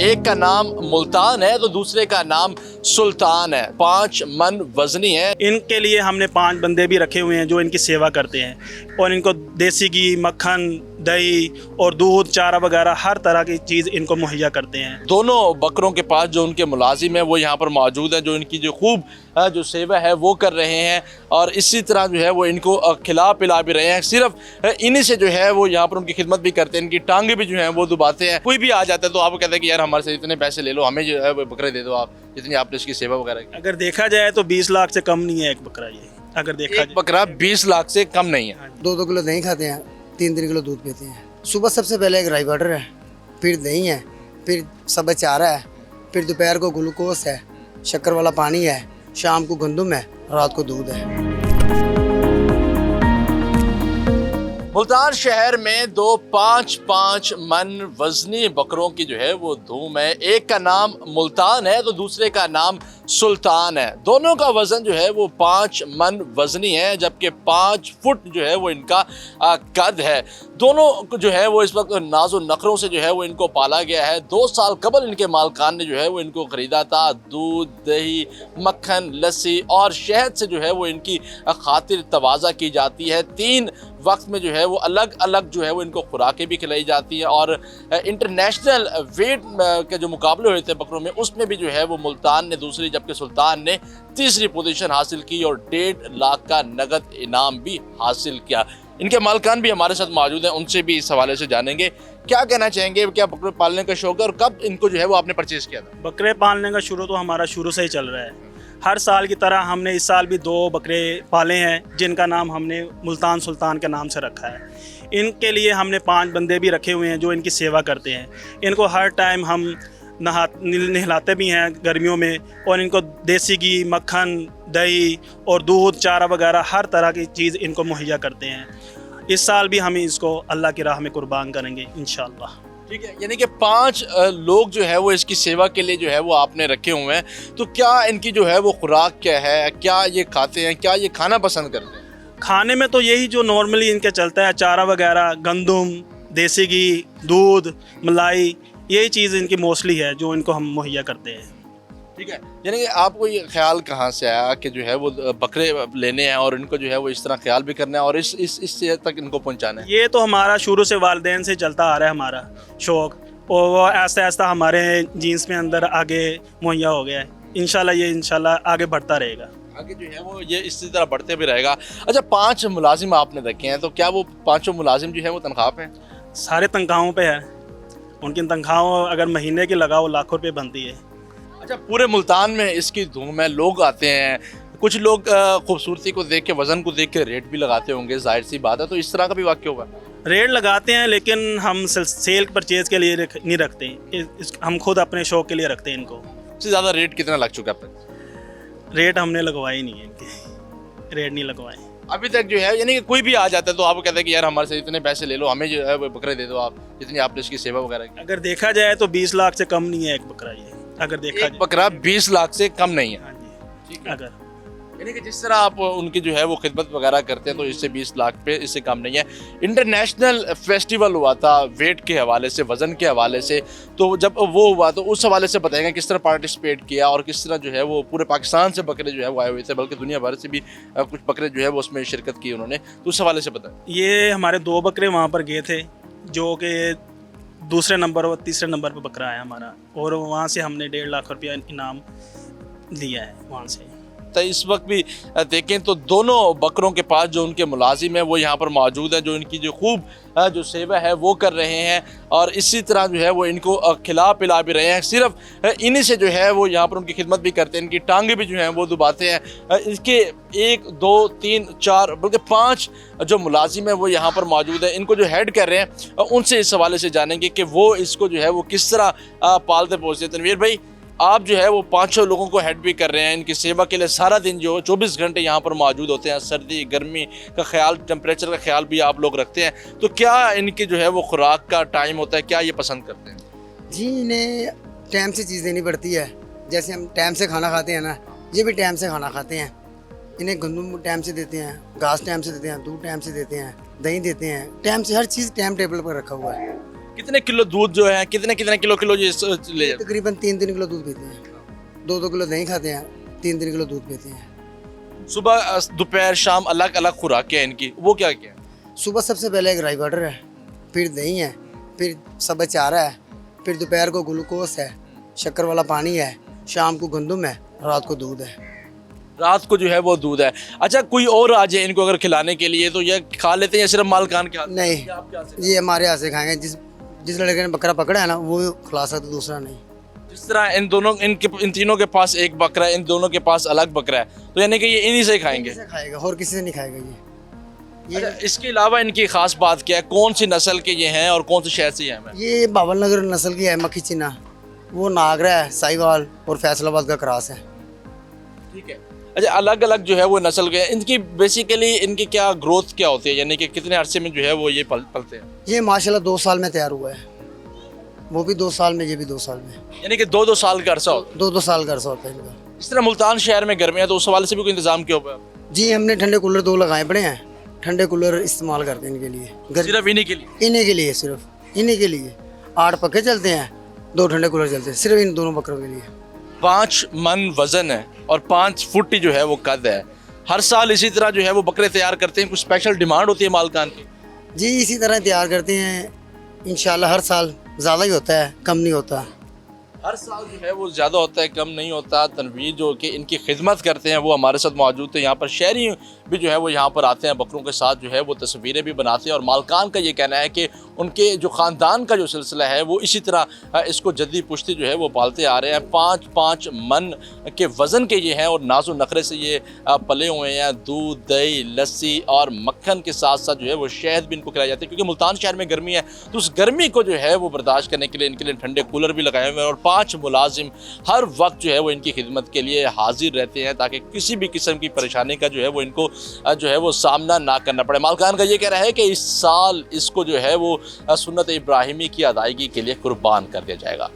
एक का नाम मुल्तान है तो दूसरे का नाम सुल्तान है। 5 मन वजनी है। इनके लिए हमने 5 बंदे भी रखे हुए हैं जो इनकी सेवा करते हैं और इनको देसी घी, मक्खन, दही और दूध, चारा वगैरह हर तरह की चीज़ इनको मुहैया करते हैं। दोनों बकरों के पास जो उनके मुलाजिम हैं वो यहाँ पर मौजूद हैं, जो इनकी जो खूब जो सेवा है वो कर रहे हैं और इसी तरह जो है वो इनको खिला पिला भी रहे हैं। सिर्फ इन्हीं से जो है वो यहाँ पर उनकी खिदमत भी करते हैं, इनकी टांगे भी जो हैं वो दुबाते हैं। कोई भी आ जाता है तो आपको कहते हैं कि यार हमारे से इतने पैसे ले लो, हमें जो है बकरे दे दो आप, जितनी आपने इसकी सेवा वगैरह की। अगर देखा जाए तो 20 लाख से कम नहीं है एक बकरा। ये अगर देखा एक बकरा 20 लाख से कम नहीं है। 2-2 किलो दही खाते हैं, 3-3 किलो दूध पीते हैं। सुबह सबसे पहले एक राई वाटर है, फिर दही है, फिर सब चारा है, फिर दोपहर को ग्लूकोस है, शक्कर वाला पानी है, शाम को गंदम है, रात को दूध है। मुल्तान शहर में 2 5-5 मन वजनी बकरों की जो है वो धूम है। एक का नाम मुल्तान है तो दूसरे का नाम सुल्तान है। दोनों का वजन जो है वो 5 मन वजनी है, जबकि 5 फुट जो है वो इनका कद है। दोनों जो है वो इस वक्त नाजो नखरों से जो है वो इनको पाला गया है। 2 साल कबल इनके मालकान ने जो है वो इनको ख़रीदा था। दूध, दही, मक्खन, लस्सी और शहद से जो है वो इनकी खातिर तवाज़ा की जाती है। 3 वक्त में जो है वो अलग अलग जो है वो इनको खुराकें भी खिलाई जाती हैं और इंटरनेशनल वेट के जो मुकाबले हुए थे बकरों में उसमें भी जो है वो मुल्तान ने दूसरी जबकि सुल्तान ने तीसरी पोजीशन हासिल की और 1.5 लाख का नगद इनाम भी हासिल किया। इनके मालकान भी हमारे साथ मौजूद हैं, उनसे भी इस हवाले से जानेंगे क्या कहना चाहेंगे। क्या बकरे पालने का शौक है और कब इनको जो है वो आपने परचेज किया था? बकरे पालने का शुरू तो हमारा शुरू से ही चल रहा है। हर साल की तरह हमने इस साल भी 2 बकरे पाले हैं जिनका नाम हमने मुल्तान सुल्तान के नाम से रखा है। इनके लिए हमने 5 बंदे भी रखे हुए हैं जो इनकी सेवा करते हैं। इनको हर टाइम हम नहलाते भी हैं गर्मियों में और इनको देसी घी, मक्खन, दही और दूध, चारा वगैरह हर तरह की चीज़ इनको मुहैया करते हैं। इस साल भी हम इसको अल्लाह की राह में कुर्बान करेंगे इंशाअल्लाह। ठीक है, यानी कि 5 लोग जो है वो इसकी सेवा के लिए जो है वो आपने रखे हुए हैं। तो क्या इनकी जो है वो खुराक क्या है, क्या ये खाते हैं, क्या ये खाना पसंद करते हैं? खाने में तो यही जो नॉर्मली इनके चलता है, चारा वगैरह, गंदम, देसी घी, दूध, मलाई, यही चीज़ इनकी मोस्टली है जो इनको हम मुहैया करते हैं। ठीक है, यानी कि आपको ये ख्याल कहाँ से आया कि जो है वो बकरे लेने हैं और इनको जो है वो इस तरह ख्याल भी करना है और इस सेहत तक इनको पहुँचाना है? ये तो हमारा शुरू से वालिदैन से चलता आ रहा है हमारा शौक़, और वो ऐसा ऐसा हमारे जीन्स में अंदर आगे मुहैया हो गया है। इंशाल्लाह आगे बढ़ता रहेगा। आगे जो है वो ये इसी तरह बढ़ते भी रहेगा। अच्छा, 5 मुलाजिम आपने रखे हैं, तो क्या वो 5 मुलाजिम जो है वो तनख्वाह पे हैं? सारे तनख्वाहों पे है। उनकी तनख्वाह अगर महीने की लगाओ लाखों रुपये बनती है। अच्छा, पूरे मुल्तान में इसकी धूम है, लोग आते हैं, कुछ लोग खूबसूरती को देख के, वज़न को देख के रेट भी लगाते होंगे, जाहिर सी बात है। तो इस तरह का भी वाक़या होगा? रेट लगाते हैं लेकिन हम सेल परचेज़ के लिए नहीं रखते, हम खुद अपने शौक़ के लिए रखते हैं इनको। सबसे ज़्यादा रेट कितना लग चुका है अब तक? रेट हमने लगवाए नहीं है इनके, रेट नहीं लगवाए अभी तक जो है। यानी कि कोई भी आ जाता है तो आपको कहते हैं कि यार हमारे से इतने पैसे ले लो, हमें जो है बकरे दे दो आप, जितनी आपने इसकी सेवा वगैरह की। अगर देखा जाए तो 20 लाख से कम नहीं है एक बकरा। ये अगर देखा एक बकरा 20 लाख से कम नहीं है। हाँ जी, ठीक है। अगर यानी कि जिस तरह आप उनकी जो है वो खिदमत वगैरह करते हैं तो इससे 20 लाख पे इससे कम नहीं है। इंटरनेशनल फेस्टिवल हुआ था वेट के हवाले से, वज़न के हवाले से, तो जब वो हुआ तो उस हवाले से बताएंगे किस तरह पार्टिसिपेट किया और किस तरह जो है वो पूरे पाकिस्तान से बकरे जो है वो आए हुए थे, बल्कि दुनिया भर से भी कुछ बकरे जो है वो उसमें शिरकत की उन्होंने, तो उस हवाले से बताएं। ये हमारे 2 बकरे वहाँ पर गए थे जो कि दूसरे नंबर और तीसरे नंबर पर बकरा है हमारा, और वहाँ से हमने 1.5 लाख रुपया इनाम दिया है वहाँ से। तो इस वक्त भी देखें तो दोनों बकरों के पास जो उनके मुलाजिम हैं वो यहाँ पर मौजूद हैं, जो इनकी जो खूब जो सेवा है वो कर रहे हैं और इसी तरह जो है वो इनको खिला पिला भी रहे हैं। सिर्फ इन्हीं से जो है वो यहाँ पर उनकी खिदमत भी करते हैं, इनकी टांगे भी जो हैं वो दुबाते हैं। इसके 1 2 3 4 बल्कि 5 जो मुलाजिम हैं वो यहाँ पर मौजूद है। इनको जो हेड कर रहे हैं उनसे इस हवाले से जानेंगे कि वो इसको जो है वो किस तरह पालते पोसते। तनवीर भाई, आप जो है वो 500 लोगों को हेड भी कर रहे हैं, इनकी सेवा के लिए सारा दिन जो 24 घंटे यहाँ पर मौजूद होते हैं, सर्दी गर्मी का ख्याल, टेम्परेचर का ख्याल भी आप लोग रखते हैं, तो क्या इनकी जो है वो खुराक का टाइम होता है, क्या ये पसंद करते हैं? जी, इन्हें टाइम से चीज़ देनी पड़ती है। जैसे हम टाइम से खाना खाते हैं ना, ये भी टाइम से खाना खाते हैं। इन्हें गंदम टाइम से देते हैं, घास टाइम से देते हैं, दूध टाइम से देते हैं, दही देते हैं, टाइम से, हर चीज़ टाइम टेबल पर रखा हुआ है। कितने किलो दूध जो है कितने कितने किलो किलो ये ले जाते तकरीबन 3-3 किलो दूध पीते हैं, 2-2 किलो दही खाते हैं, 3-3 किलो दूध पीते हैं। हैं? सुबह दोपहर शाम अलग अलग खुराकें हैं इनकी, वो क्या क्या है? सुबह सबसे पहले एक राई वाटर है, फिर दही है, फिर सब चारा है, फिर दोपहर को ग्लूकोस है, शक्कर वाला पानी है, शाम को गंदम है, रात को दूध है। रात को जो है वो दूध है। अच्छा कोई और आ जाए इनको अगर खिलाने के लिए तो ये खा लेते हैं या सिर्फ मालकान के हाथ? नहीं, ये हमारे यहाँ से खाएंगे। जिस लड़के ने बकरा पकड़ा है ना वो खिला सकता, दूसरा नहीं। जिस तरह इन तीनों के पास एक बकरा है, इन दोनों के पास अलग बकरा है, तो यानी कि ये इन्हीं से खाएंगे। किसी से खाएगा और किसी से नहीं खाएगा ये। अच्छा, इसके अलावा इनकी खास बात क्या है, कौन सी नस्ल के ये हैं और कौन से शहर से ये हैं? ये बाबल नगर नस्ल की है, मक्खी चीना, वो नागरा है, साहिवाल और फैसलाबाद का क्रॉस है। ठीक है। अच्छा अलग अलग जो है वो नस्ल के हैं, इनकी बेसिकली इनकी क्या ग्रोथ क्या होती है, यानी कि कितने अरसे में जो है वो ये पलते हैं? ये माशाल्लाह 2 साल में तैयार हुआ है, वो भी 2 साल में, ये भी 2 साल में। यानी कि 2-2 साल का अरसा होता है। 2-2 साल का अरसा होता है इनका। इस तरह मुल्तान शहर में गर्मियाँ तो उस हवाले से भी कोई इंतजाम किया हुआ है? जी हमने ठंडे कूलर 2 लगाए पड़े हैं, ठंडे कूलर इस्तेमाल करते हैं इनके लिए। सिर्फ इन्हीं के लिए? इन्हीं के लिए, सिर्फ इन्हीं के लिए। 8 पक्के चलते हैं, 2 ठंडे कूलर चलते हैं, सिर्फ इन दोनों बकरों के लिए। 5 मन वजन है और 5 फुट ही जो है वो कद है। हर साल इसी तरह जो है वो बकरे तैयार करते हैं, कुछ स्पेशल डिमांड होती है मालकान की? जी इसी तरह तैयार करते हैं इंशाल्लाह। हर साल ज़्यादा ही होता है, कम नहीं होता। हर साल जो है वो ज़्यादा होता है, कम नहीं होता। तनवीर जो कि इनकी खिदमत करते हैं वो हमारे साथ मौजूद थे। यहाँ पर शहरी भी जो है वो यहाँ पर आते हैं, बकरों के साथ जो है वो तस्वीरें भी बनाते हैं। और मालकान का ये कहना है कि उनके जो ख़ानदान का जो सिलसिला है वो इसी तरह इसको जद्दी पुश्ती जो है वो पालते आ रहे हैं। 5-5 मन के वज़न के ये हैं और नाजो नखरे से ये पले हुए हैं। दूध, दही, लस्सी और मक्खन के साथ साथ जो है वो शहद भी इनको खिलाया जाता है, क्योंकि मुल्तान शहर में गर्मी है तो उस गर्मी को जो है वो बर्दाश्त करने के लिए इनके लिए ठंडे कूलर भी लगाए हुए हैं। और 5 मुलाजिम हर वक्त जो है वो इनकी खिदमत के लिए हाजिर रहते हैं ताकि किसी भी किस्म की परेशानी का जो है वो इनको जो है वो सामना ना करना पड़े। मालकान का ये कह रहा है कि इस साल इसको जो है वो सुन्नत इब्राहिमी की अदायगी के लिए कुर्बान कर दिया जाएगा।